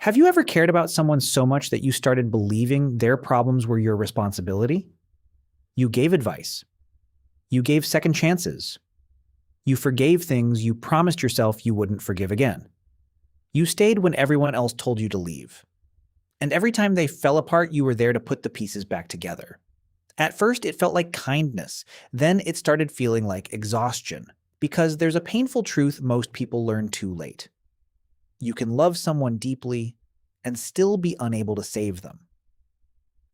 Have you ever cared about someone so much that you started believing their problems were your responsibility? You gave advice. You gave second chances. You forgave things you promised yourself you wouldn't forgive again. You stayed when everyone else told you to leave. And every time they fell apart, you were there to put the pieces back together. At first, it felt like kindness. Then it started feeling like exhaustion. Because there's a painful truth most people learn too late. You can love someone deeply and still be unable to save them.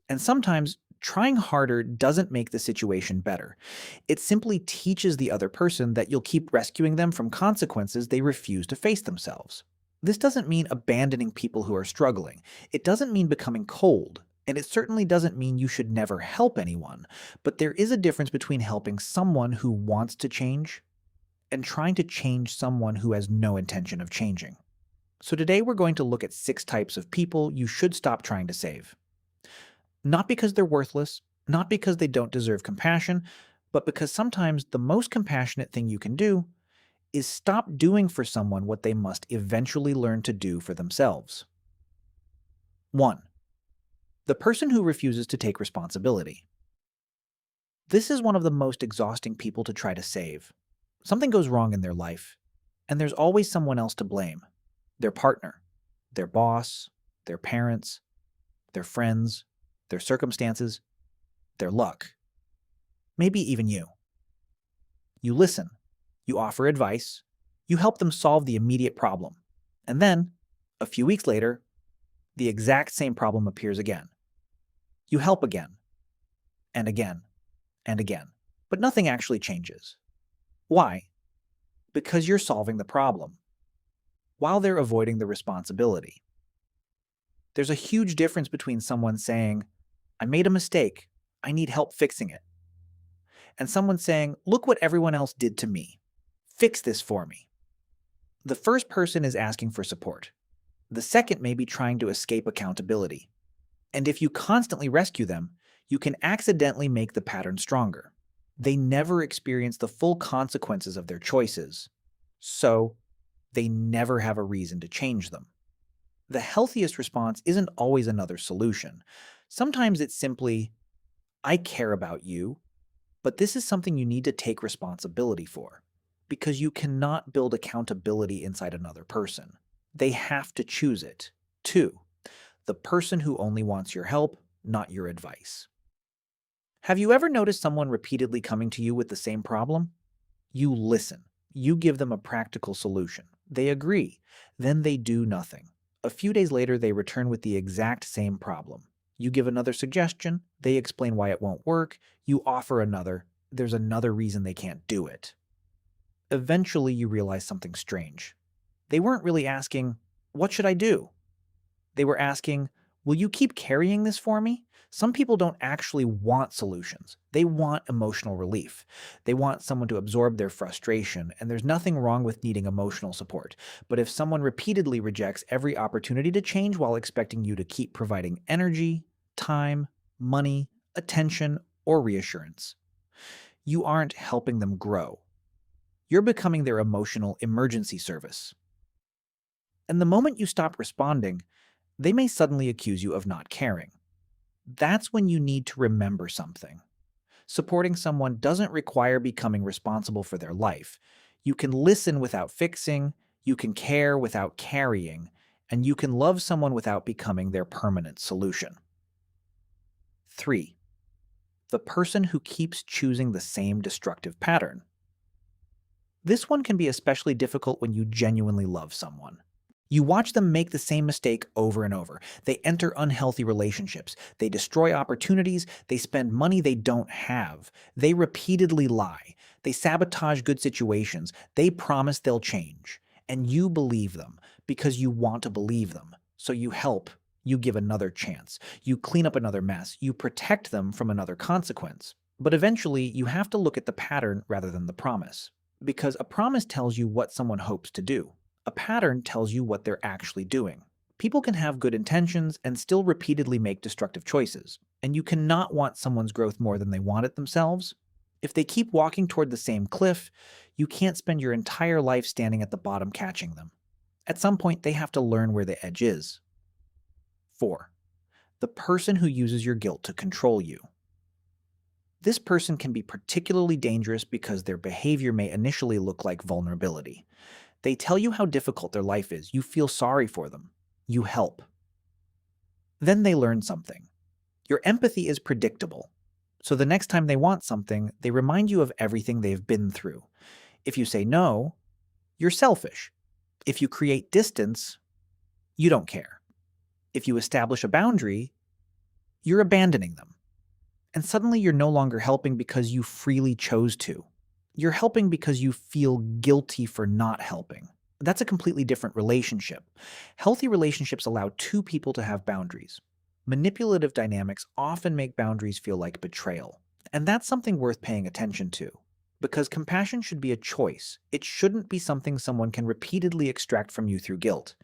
And sometimes trying harder doesn't make the situation better. It simply teaches the other person that you'll keep rescuing them from consequences they refuse to face themselves. This doesn't mean abandoning people who are struggling. It doesn't mean becoming cold. And it certainly doesn't mean you should never help anyone. But there is a difference between helping someone who wants to change and trying to change someone who has no intention of changing. So today we're going to look at 6 types of people you should stop trying to save. Not because they're worthless, not because they don't deserve compassion, but because sometimes the most compassionate thing you can do is stop doing for someone what they must eventually learn to do for themselves. 1. The person who refuses to take responsibility. This is one of the most exhausting people to try to save. Something goes wrong in their life, and there's always someone else to blame. Their partner, their boss, their parents, their friends, their circumstances, their luck. Maybe even you. You listen, you offer advice, you help them solve the immediate problem. And then, a few weeks later, the exact same problem appears again. You help again, and again, and again. But nothing actually changes. Why? Because you're solving the problem, while they're avoiding the responsibility. There's a huge difference between someone saying, I made a mistake, I need help fixing it, and someone saying, look what everyone else did to me. Fix this for me. The first person is asking for support. The second may be trying to escape accountability. And if you constantly rescue them, you can accidentally make the pattern stronger. They never experience the full consequences of their choices, so they never have a reason to change them. The healthiest response isn't always another solution. Sometimes it's simply, I care about you, but this is something you need to take responsibility for, because you cannot build accountability inside another person. They have to choose it. 2. The person who only wants your help, not your advice. Have you ever noticed someone repeatedly coming to you with the same problem? You listen. You give them a practical solution. They agree. Then they do nothing. A few days later, they return with the exact same problem. You give another suggestion. They explain why it won't work. You offer another. There's another reason they can't do it. Eventually, you realize something strange. They weren't really asking, what should I do? They were asking, will you keep carrying this for me? Some people don't actually want solutions. They want emotional relief. They want someone to absorb their frustration, and there's nothing wrong with needing emotional support. But if someone repeatedly rejects every opportunity to change while expecting you to keep providing energy, time, money, attention, or reassurance, you aren't helping them grow. You're becoming their emotional emergency service. And the moment you stop responding, they may suddenly accuse you of not caring. That's when you need to remember something. Supporting someone doesn't require becoming responsible for their life. You can listen without fixing, you can care without carrying, and you can love someone without becoming their permanent solution. 3. The person who keeps choosing the same destructive pattern. This one can be especially difficult when you genuinely love someone. You watch them make the same mistake over and over. They enter unhealthy relationships. They destroy opportunities. They spend money they don't have. They repeatedly lie. They sabotage good situations. They promise they'll change. And you believe them because you want to believe them. So you help. You give another chance. You clean up another mess. You protect them from another consequence. But eventually, you have to look at the pattern rather than the promise. Because a promise tells you what someone hopes to do. A pattern tells you what they're actually doing. People can have good intentions and still repeatedly make destructive choices, and you cannot want someone's growth more than they want it themselves. If they keep walking toward the same cliff, you can't spend your entire life standing at the bottom catching them. At some point, they have to learn where the edge is. 4. The person who uses your guilt to control you. This person can be particularly dangerous because their behavior may initially look like vulnerability. They tell you how difficult their life is. You feel sorry for them. You help. Then they learn something. Your empathy is predictable. So the next time they want something, they remind you of everything they've been through. If you say no, you're selfish. If you create distance, you don't care. If you establish a boundary, you're abandoning them. And suddenly you're no longer helping because you freely chose to. You're helping because you feel guilty for not helping. That's a completely different relationship. Healthy relationships allow two people to have boundaries. Manipulative dynamics often make boundaries feel like betrayal. And that's something worth paying attention to. Because compassion should be a choice. It shouldn't be something someone can repeatedly extract from you through guilt.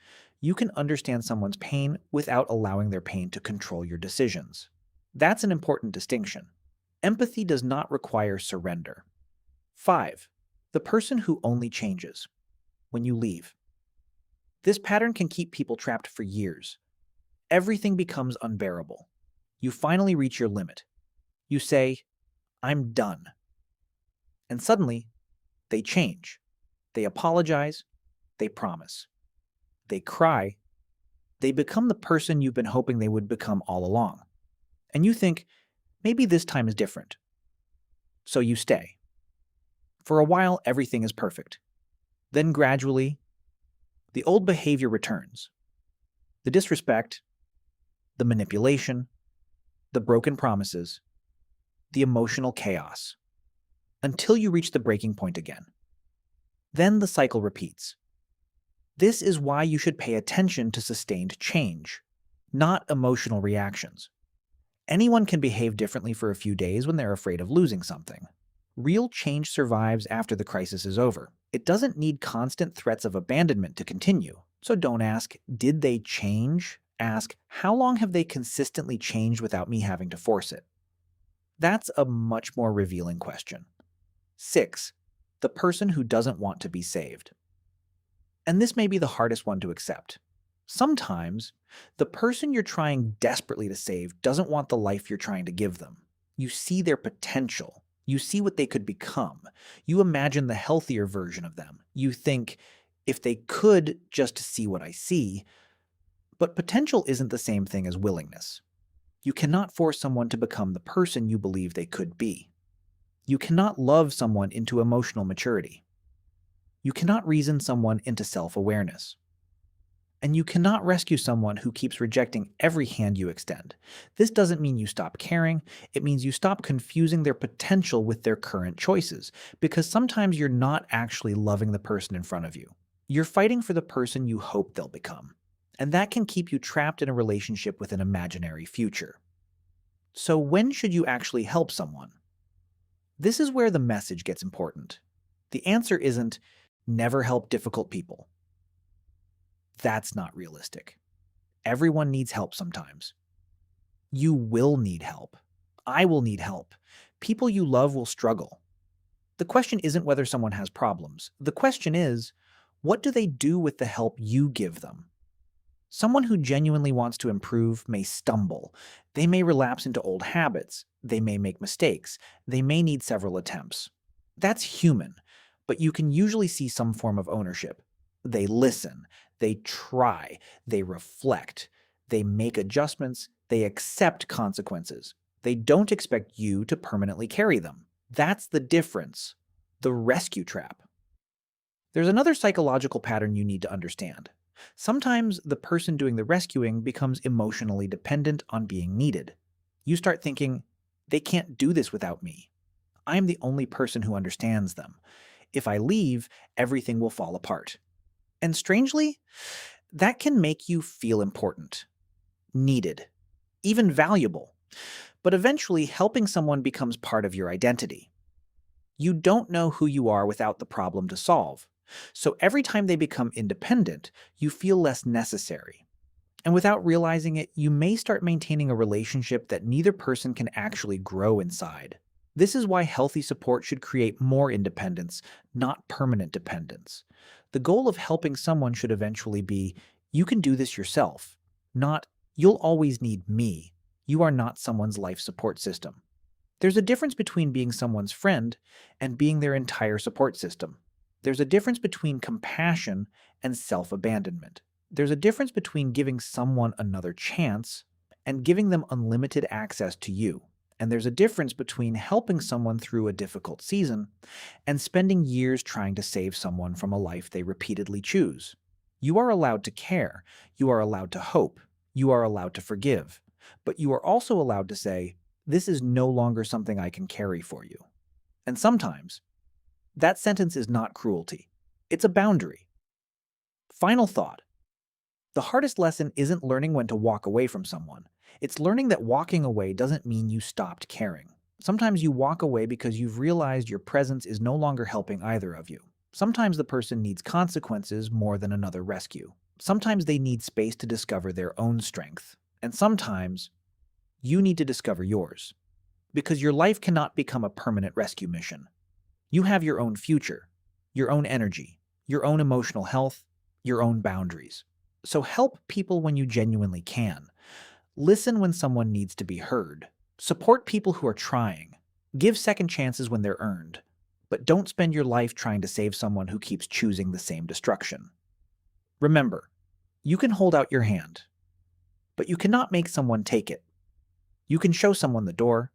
You can understand someone's pain without allowing their pain to control your decisions. That's an important distinction. Empathy does not require surrender. 5. The person who only changes when you leave. This pattern can keep people trapped for years. Everything becomes unbearable. You finally reach your limit. You say, "I'm done." And suddenly, they change. They apologize. They promise. They cry. They become the person you've been hoping they would become all along. And you think, maybe this time is different. So you stay. For a while, everything is perfect. Then gradually, the old behavior returns. The disrespect, the manipulation, the broken promises, the emotional chaos, until you reach the breaking point again. Then the cycle repeats. This is why you should pay attention to sustained change, not emotional reactions. Anyone can behave differently for a few days when they're afraid of losing something. Real change survives after the crisis is over. It doesn't need constant threats of abandonment to continue. So don't ask, did they change? Ask, how long have they consistently changed without me having to force it? That's a much more revealing question. 6. The person who doesn't want to be saved. And this may be the hardest one to accept. Sometimes, the person you're trying desperately to save doesn't want the life you're trying to give them. You see their potential. You see what they could become. You imagine the healthier version of them. You think, if they could just see what I see. But potential isn't the same thing as willingness. You cannot force someone to become the person you believe they could be. You cannot love someone into emotional maturity. You cannot reason someone into self-awareness. And you cannot rescue someone who keeps rejecting every hand you extend. This doesn't mean you stop caring. It means you stop confusing their potential with their current choices, because sometimes you're not actually loving the person in front of you. You're fighting for the person you hope they'll become. And that can keep you trapped in a relationship with an imaginary future. So when should you actually help someone? This is where the message gets important. The answer isn't, never help difficult people. That's not realistic. Everyone needs help sometimes. You will need help. I will need help. People you love will struggle. The question isn't whether someone has problems. The question is, what do they do with the help you give them? Someone who genuinely wants to improve may stumble. They may relapse into old habits. They may make mistakes. They may need several attempts. That's human, but you can usually see some form of ownership. They listen. They try. They reflect. They make adjustments. They accept consequences. They don't expect you to permanently carry them. That's the difference. The rescue trap. There's another psychological pattern you need to understand. Sometimes the person doing the rescuing becomes emotionally dependent on being needed. You start thinking, they can't do this without me. I'm the only person who understands them. If I leave, everything will fall apart. And strangely, that can make you feel important, needed, even valuable. But eventually, helping someone becomes part of your identity. You don't know who you are without the problem to solve. So every time they become independent, you feel less necessary. And without realizing it, you may start maintaining a relationship that neither person can actually grow inside. This is why healthy support should create more independence, not permanent dependence. The goal of helping someone should eventually be, you can do this yourself, not You'll always need me. You are not someone's life support system. There's a difference between being someone's friend and being their entire support system. There's a difference between compassion and self-abandonment. There's a difference between giving someone another chance and giving them unlimited access to you. And there's a difference between helping someone through a difficult season and spending years trying to save someone from a life they repeatedly choose. You are allowed to care. You are allowed to hope. You are allowed to forgive. But you are also allowed to say, this is no longer something I can carry for you. And sometimes, that sentence is not cruelty. It's a boundary. Final thought. The hardest lesson isn't learning when to walk away from someone. It's learning that walking away doesn't mean you stopped caring. Sometimes you walk away because you've realized your presence is no longer helping either of you. Sometimes the person needs consequences more than another rescue. Sometimes they need space to discover their own strength. And sometimes you need to discover yours. Because your life cannot become a permanent rescue mission. You have your own future, your own energy, your own emotional health, your own boundaries. So help people when you genuinely can. Listen when someone needs to be heard. Support people who are trying. Give second chances when they're earned. But don't spend your life trying to save someone who keeps choosing the same destruction. Remember, you can hold out your hand, but you cannot make someone take it. You can show someone the door,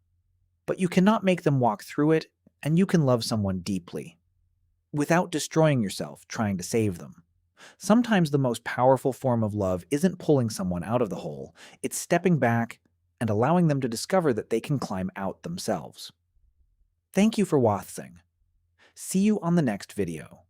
but you cannot make them walk through it, and you can love someone deeply, without destroying yourself trying to save them. Sometimes the most powerful form of love isn't pulling someone out of the hole, it's stepping back and allowing them to discover that they can climb out themselves. Thank you for watching. See you on the next video.